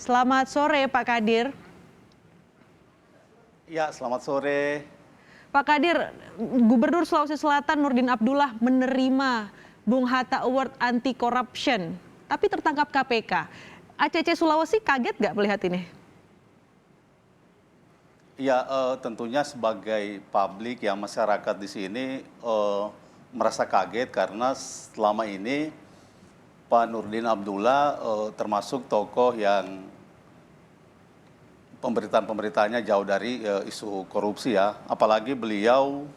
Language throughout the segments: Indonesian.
Selamat sore Pak Kadir. Ya, selamat sore. Pak Kadir, Gubernur Sulawesi Selatan Nurdin Abdullah menerima Bung Hatta Award Anti Corruption, tapi tertangkap KPK. ACC Sulawesi kaget nggak melihat ini? Ya, tentunya sebagai publik yang masyarakat di sini merasa kaget karena selama ini Pak Nurdin Abdullah termasuk tokoh yang pemberitaan-pemberitaannya jauh dari isu korupsi ya. Apalagi beliau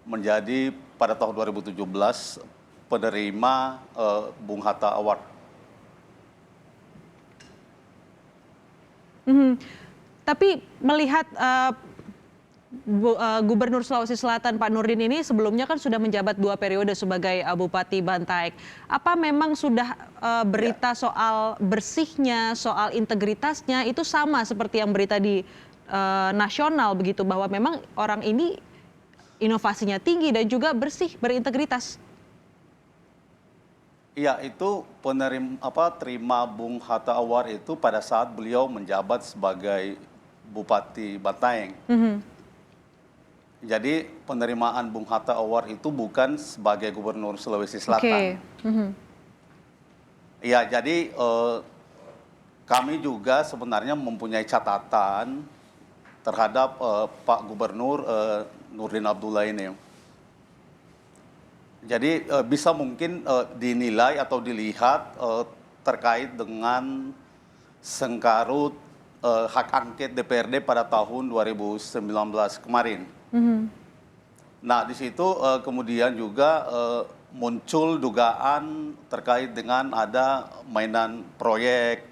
menjadi pada tahun 2017 penerima Bung Hatta Award. Tapi melihat Gubernur Sulawesi Selatan Pak Nurdin ini sebelumnya kan sudah menjabat 2 periode sebagai Bupati Bantaeng. Apa memang sudah berita soal bersihnya, soal integritasnya itu sama seperti yang berita di nasional begitu, bahwa memang orang ini inovasinya tinggi dan juga bersih, berintegritas? Iya, itu terima Bung Hatta Award itu pada saat beliau menjabat sebagai Bupati Bantaeng. Jadi penerimaan Bung Hatta Award itu bukan sebagai Gubernur Sulawesi Selatan. Iya, jadi kami juga sebenarnya mempunyai catatan terhadap Pak Gubernur Nurdin Abdullah ini. Jadi bisa mungkin dinilai atau dilihat terkait dengan sengkarut hak angket DPRD pada tahun 2019 kemarin. Nah, di situ kemudian juga muncul dugaan terkait dengan ada mainan proyek,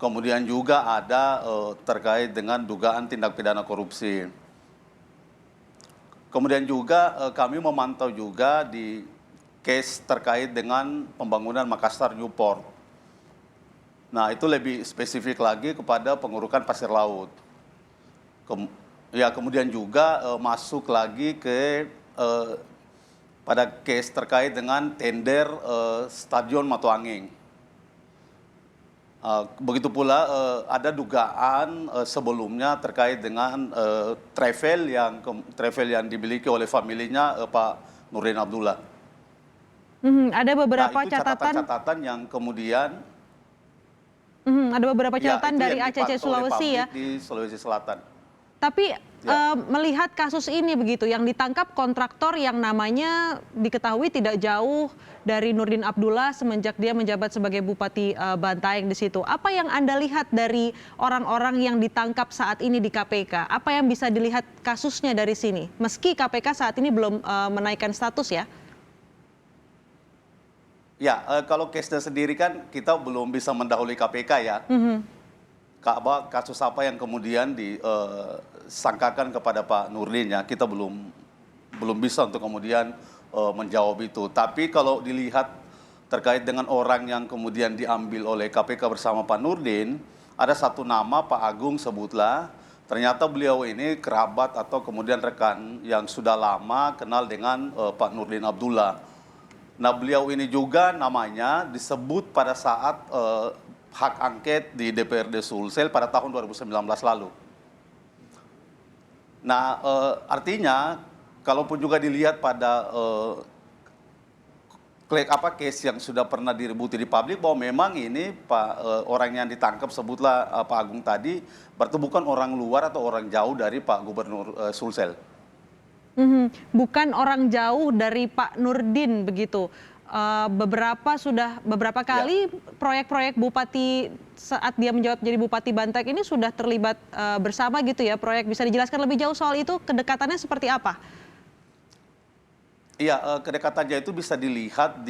kemudian juga ada terkait dengan dugaan tindak pidana korupsi. Kemudian juga kami memantau juga di case terkait dengan pembangunan Makassar Newport. Nah, itu lebih spesifik lagi kepada pengurukan pasir laut. Kemudian juga masuk lagi ke pada case terkait dengan tender Stadion Matuanging. Begitu pula ada dugaan sebelumnya terkait dengan travel yang dimiliki oleh familinya Pak Nurdin Abdullah. Ada beberapa itu catatan yang kemudian ada beberapa catatan dari yang ACC dipantau oleh Sulawesi ya. publik di Sulawesi Selatan. Tapi melihat kasus ini begitu, yang ditangkap kontraktor yang namanya diketahui tidak jauh dari Nurdin Abdullah semenjak dia menjabat sebagai Bupati Bantaeng di situ. Apa yang Anda lihat dari orang-orang yang ditangkap saat ini di KPK? Apa yang bisa dilihat kasusnya dari sini? Meski KPK saat ini belum menaikkan status ya. Ya, kalau case-nya sendiri kan kita belum bisa mendahului KPK ya. Kasus apa yang kemudian disangkakan kepada Pak Nurdin ya, kita belum bisa untuk kemudian menjawab itu. Tapi kalau dilihat terkait dengan orang yang kemudian diambil oleh KPK bersama Pak Nurdin, ada satu nama Pak Agung sebutlah. Ternyata beliau ini kerabat atau kemudian rekan yang sudah lama kenal dengan Pak Nurdin Abdullah. Nah, beliau ini juga namanya disebut pada saat hak angket di DPRD Sulsel pada tahun 2019 lalu. Nah, artinya kalaupun juga dilihat pada case yang sudah pernah diributi di publik, bahwa memang ini orang yang ditangkap sebutlah Pak Agung tadi berarti bukan orang luar atau orang jauh dari Pak Gubernur Sulsel. Bukan orang jauh dari Pak Nurdin begitu. Beberapa kali proyek-proyek Bupati saat dia menjabat menjadi Bupati Bantaeng ini sudah terlibat bersama gitu ya proyek. Bisa dijelaskan lebih jauh soal itu, kedekatannya seperti apa? Iya, kedekatannya itu bisa dilihat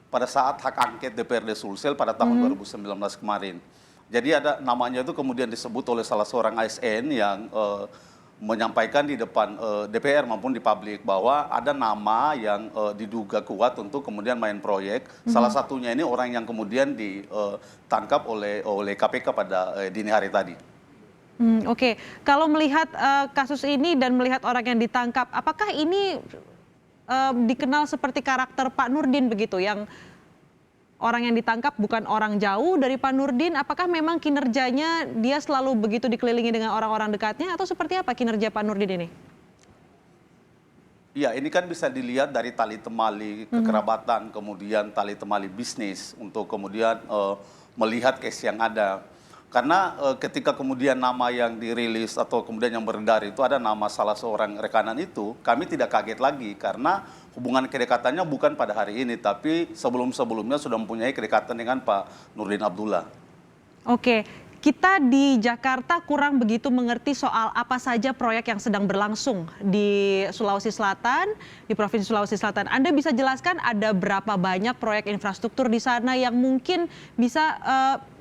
pada saat hak angket DPRD Sulsel pada tahun 2019 kemarin. Jadi ada namanya itu kemudian disebut oleh salah seorang ASN yang menyampaikan di depan DPR maupun di publik bahwa ada nama yang diduga kuat untuk kemudian main proyek. Salah satunya ini orang yang kemudian ditangkap oleh KPK pada dini hari tadi. Oke. Kalau melihat kasus ini dan melihat orang yang ditangkap, apakah ini dikenal seperti karakter Pak Nurdin begitu, yang orang yang ditangkap bukan orang jauh dari Pak Nurdin, apakah memang kinerjanya dia selalu begitu dikelilingi dengan orang-orang dekatnya atau seperti apa kinerja Pak Nurdin ini? Iya, ini kan bisa dilihat dari tali temali kekerabatan, kemudian tali temali bisnis untuk kemudian melihat case yang ada. Karena ketika kemudian nama yang dirilis atau kemudian yang beredar itu ada nama salah seorang rekanan itu, kami tidak kaget lagi karena hubungan kedekatannya bukan pada hari ini, tapi sebelum-sebelumnya sudah mempunyai kedekatan dengan Pak Nurdin Abdullah. Oke, kita di Jakarta kurang begitu mengerti soal apa saja proyek yang sedang berlangsung di Sulawesi Selatan, di Provinsi Sulawesi Selatan. Anda bisa jelaskan ada berapa banyak proyek infrastruktur di sana yang mungkin bisa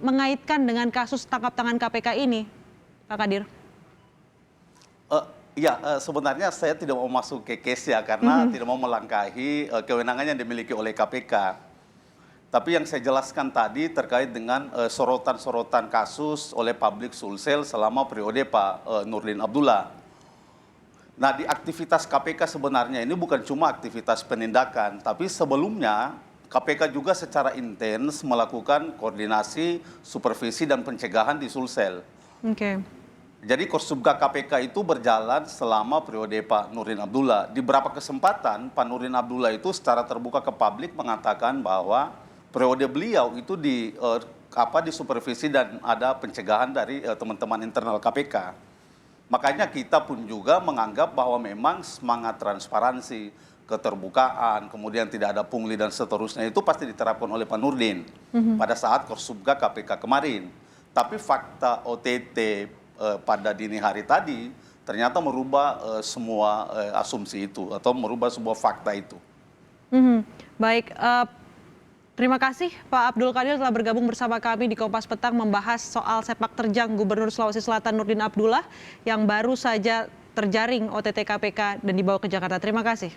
mengaitkan dengan kasus tangkap tangan KPK ini, Pak Kadir? Sebenarnya saya tidak mau masuk ke case ya karena tidak mau melangkahi kewenangan yang dimiliki oleh KPK. Tapi yang saya jelaskan tadi terkait dengan sorotan-sorotan kasus oleh publik Sulsel selama periode Pak Nurdin Abdullah. Nah, di aktivitas KPK sebenarnya ini bukan cuma aktivitas penindakan, tapi sebelumnya KPK juga secara intens melakukan koordinasi, supervisi, dan pencegahan di Sulsel. Oke. Jadi Korsubga KPK itu berjalan selama periode Pak Nurdin Abdullah. Di beberapa kesempatan Pak Nurdin Abdullah itu secara terbuka ke publik mengatakan bahwa periode beliau itu disupervisi dan ada pencegahan dari teman-teman internal KPK. Makanya kita pun juga menganggap bahwa memang semangat transparansi, keterbukaan, kemudian tidak ada pungli dan seterusnya itu pasti diterapkan oleh Pak Nurdin pada saat Korsubga KPK kemarin. Tapi fakta OTT pada dini hari tadi ternyata merubah semua asumsi itu atau merubah sebuah fakta itu. Baik. Terima kasih Pak Abdul Qadir telah bergabung bersama kami di Kompas Petang membahas soal sepak terjang Gubernur Sulawesi Selatan Nurdin Abdullah yang baru saja terjaring OTT KPK dan dibawa ke Jakarta. Terima kasih.